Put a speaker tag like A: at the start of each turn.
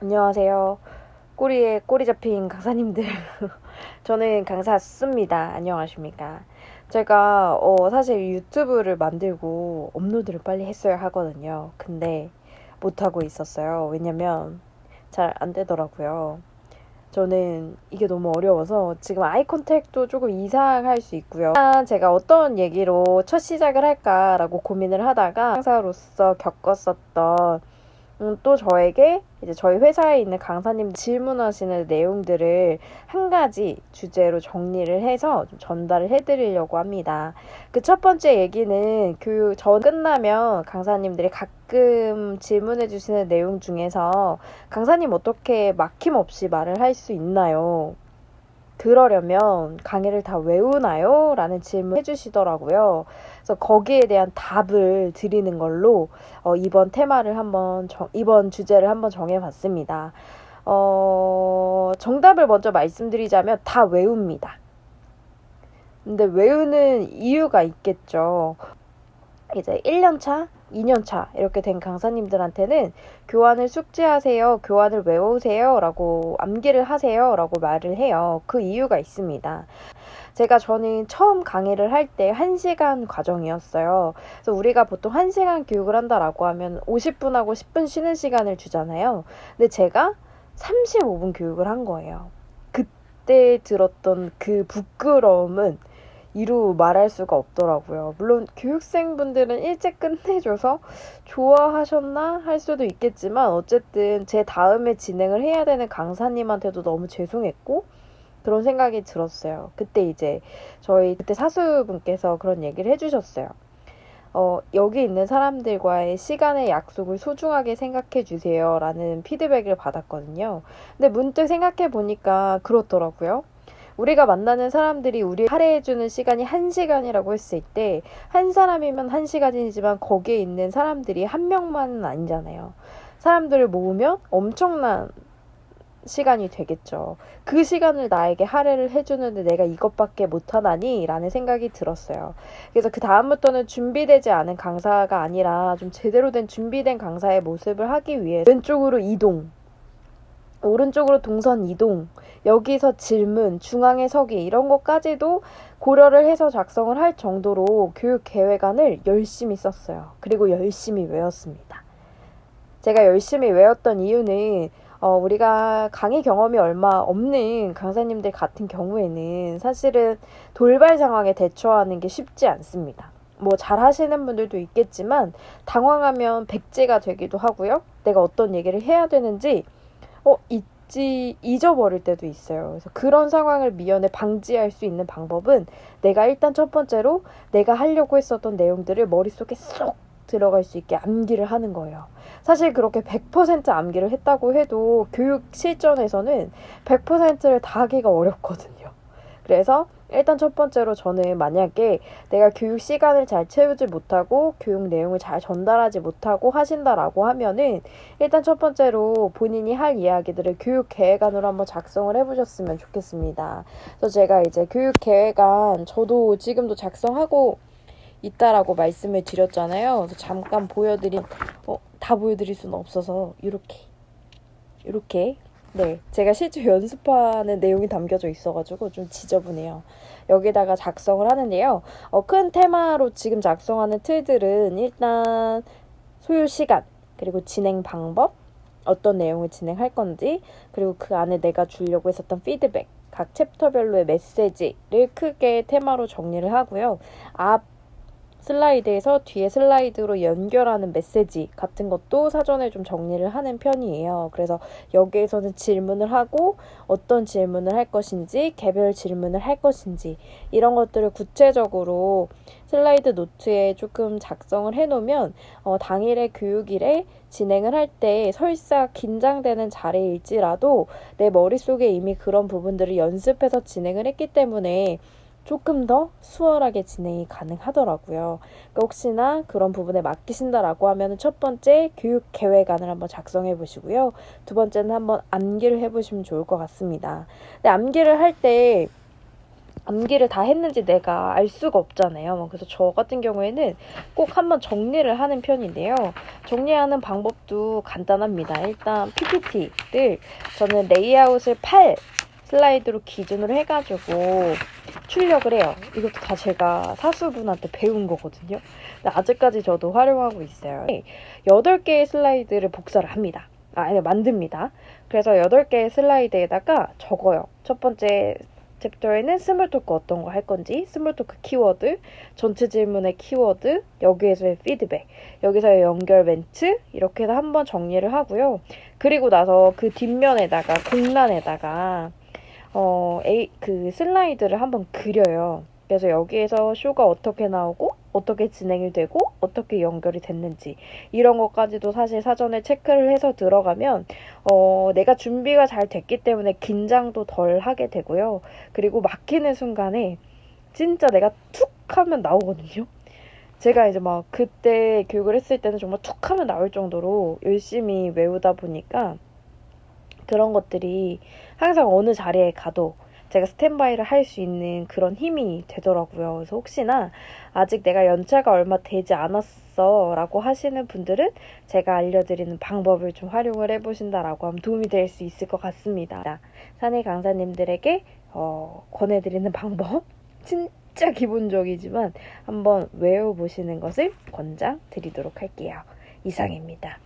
A: 안녕하세요. 꼬리에 꼬리 잡힌 강사님들. 저는 강사 수입니다. 안녕하십니까. 제가 사실 유튜브를 만들고 업로드를 빨리 했어야 하거든요. 근데 못하고 있었어요. 왜냐면 잘 안 되더라고요. 저는 이게 너무 어려워서 지금 아이 컨택도 조금 이상할 수 있고요. 일단 제가 어떤 얘기로 첫 시작을 할까라고 고민을 하다가 강사로서 겪었었던 또 저에게 이제 저희 회사에 있는 강사님 질문하시는 내용들을 한 가지 주제로 정리를 해서 좀 전달을 해드리려고 합니다. 그 첫 번째 얘기는 교육 전 끝나면 강사님들이 가끔 질문해 주시는 내용 중에서 강사님 어떻게 막힘없이 말을 할 수 있나요? 그러려면 강의를 다 외우나요? 라는 질문 해주시더라고요. 그래서 거기에 대한 답을 드리는 걸로 이번 테마를 이번 주제를 한번 정해봤습니다. 정답을 먼저 말씀드리자면 다 외웁니다. 근데 외우는 이유가 있겠죠. 이제 1년차, 2년차 이렇게 된 강사님들한테는 교환을 숙지하세요, 교환을 외우세요 라고 암기를 하세요 라고 말을 해요. 그 이유가 있습니다. 저는 처음 강의를 할 때 1시간 과정이었어요. 그래서 우리가 보통 1시간 교육을 한다라고 하면 50분하고 10분 쉬는 시간을 주잖아요. 근데 제가 35분 교육을 한 거예요. 그때 들었던 그 부끄러움은 이루 말할 수가 없더라고요. 물론 교육생분들은 일찍 끝내줘서 좋아하셨나 할 수도 있겠지만 어쨌든 제 다음에 진행을 해야 되는 강사님한테도 너무 죄송했고 그런 생각이 들었어요. 그때 이제 저희 그때 사수분께서 그런 얘기를 해주셨어요. 여기 있는 사람들과의 시간의 약속을 소중하게 생각해 주세요 라는 피드백을 받았거든요. 근데 문득 생각해 보니까 그렇더라고요. 우리가 만나는 사람들이 우리 할애해주는 시간이 1시간이라고 했을 때, 한 사람이면 1시간이지만 거기에 있는 사람들이 한 명만은 아니잖아요. 사람들을 모으면 엄청난 시간이 되겠죠. 그 시간을 나에게 할애를 해주는데 내가 이것밖에 못하다니? 라는 생각이 들었어요. 그래서 그 다음부터는 준비되지 않은 강사가 아니라 좀 제대로 된 준비된 강사의 모습을 하기 위해 왼쪽으로 이동, 오른쪽으로 동선 이동, 여기서 질문, 중앙에 서기 이런 것까지도 고려를 해서 작성을 할 정도로 교육 계획안을 열심히 썼어요. 그리고 열심히 외웠습니다. 제가 열심히 외웠던 이유는 우리가 강의 경험이 얼마 없는 강사님들 같은 경우에는 사실은 돌발 상황에 대처하는 게 쉽지 않습니다. 뭐 잘 하시는 분들도 있겠지만 당황하면 백지가 되기도 하고요. 내가 어떤 얘기를 해야 되는지 잊어버릴 때도 있어요. 그래서 그런 상황을 미연에 방지할 수 있는 방법은 내가 일단 첫 번째로 내가 하려고 했었던 내용들을 머릿속에 쏙 들어갈 수 있게 암기를 하는 거예요. 사실 그렇게 100% 암기를 했다고 해도 교육 실전에서는 100%를 다 하기가 어렵거든요. 그래서 일단 첫 번째로 저는 만약에 내가 교육 시간을 잘 채우지 못하고 교육 내용을 잘 전달하지 못하고 하신다라고 하면은 일단 첫 번째로 본인이 할 이야기들을 교육 계획안으로 한번 작성을 해보셨으면 좋겠습니다. 그래서 제가 이제 교육 계획안 저도 지금도 작성하고 있다라고 말씀을 드렸잖아요. 그래서 잠깐 다 보여드릴 수는 없어서 이렇게 네, 제가 실제 연습하는 내용이 담겨져 있어가지고 좀 지저분해요. 여기다가 작성을 하는데요. 큰 테마로 지금 작성하는 틀들은 일단 소요 시간, 그리고 진행 방법, 어떤 내용을 진행할 건지, 그리고 그 안에 내가 주려고 했었던 피드백, 각 챕터별로의 메시지를 크게 테마로 정리를 하고요. 앞 슬라이드에서 뒤에 슬라이드로 연결하는 메시지 같은 것도 사전에 좀 정리를 하는 편이에요. 그래서 여기에서는 질문을 하고 어떤 질문을 할 것인지, 개별 질문을 할 것인지 이런 것들을 구체적으로 슬라이드 노트에 조금 작성을 해놓으면 당일의 교육일에 진행을 할 때 설사 긴장되는 자리일지라도 내 머릿속에 이미 그런 부분들을 연습해서 진행을 했기 때문에 조금 더 수월하게 진행이 가능하더라고요. 그러니까 혹시나 그런 부분에 맡기신다라고 하면 첫 번째 교육 계획안을 한번 작성해 보시고요. 두 번째는 한번 암기를 해보시면 좋을 것 같습니다. 근데 암기를 할 때 암기를 다 했는지 내가 알 수가 없잖아요. 그래서 저 같은 경우에는 꼭 한번 정리를 하는 편인데요. 정리하는 방법도 간단합니다. 일단 PPT를 저는 레이아웃을 8 슬라이드로 기준으로 해가지고 출력을 해요. 이것도 다 제가 사수분한테 배운 거거든요. 근데 아직까지 저도 활용하고 있어요. 8개의 슬라이드를 복사를 합니다. 아니, 만듭니다. 그래서 8개의 슬라이드에다가 적어요. 첫 번째 챕터에는 스몰 토크 어떤 거 할 건지, 스몰 토크 키워드, 전체 질문의 키워드, 여기에서의 피드백, 여기서의 연결 멘트, 이렇게 해서 한번 정리를 하고요. 그리고 나서 그 뒷면에다가, 공란에다가, 그 슬라이드를 한번 그려요. 그래서 여기에서 쇼가 어떻게 나오고, 어떻게 진행이 되고, 어떻게 연결이 됐는지, 이런 것까지도 사실 사전에 체크를 해서 들어가면, 내가 준비가 잘 됐기 때문에 긴장도 덜 하게 되고요. 그리고 막히는 순간에 진짜 내가 툭 하면 나오거든요. 제가 이제 막 그때 교육을 했을 때는 정말 툭 하면 나올 정도로 열심히 외우다 보니까 그런 것들이 항상 어느 자리에 가도 제가 스탠바이를 할 수 있는 그런 힘이 되더라고요. 그래서 혹시나 아직 내가 연차가 얼마 되지 않았어 라고 하시는 분들은 제가 알려드리는 방법을 좀 활용을 해보신다라고 하면 도움이 될 수 있을 것 같습니다. 사내 강사님들에게 권해드리는 방법 진짜 기본적이지만 한번 외워보시는 것을 권장드리도록 할게요. 이상입니다.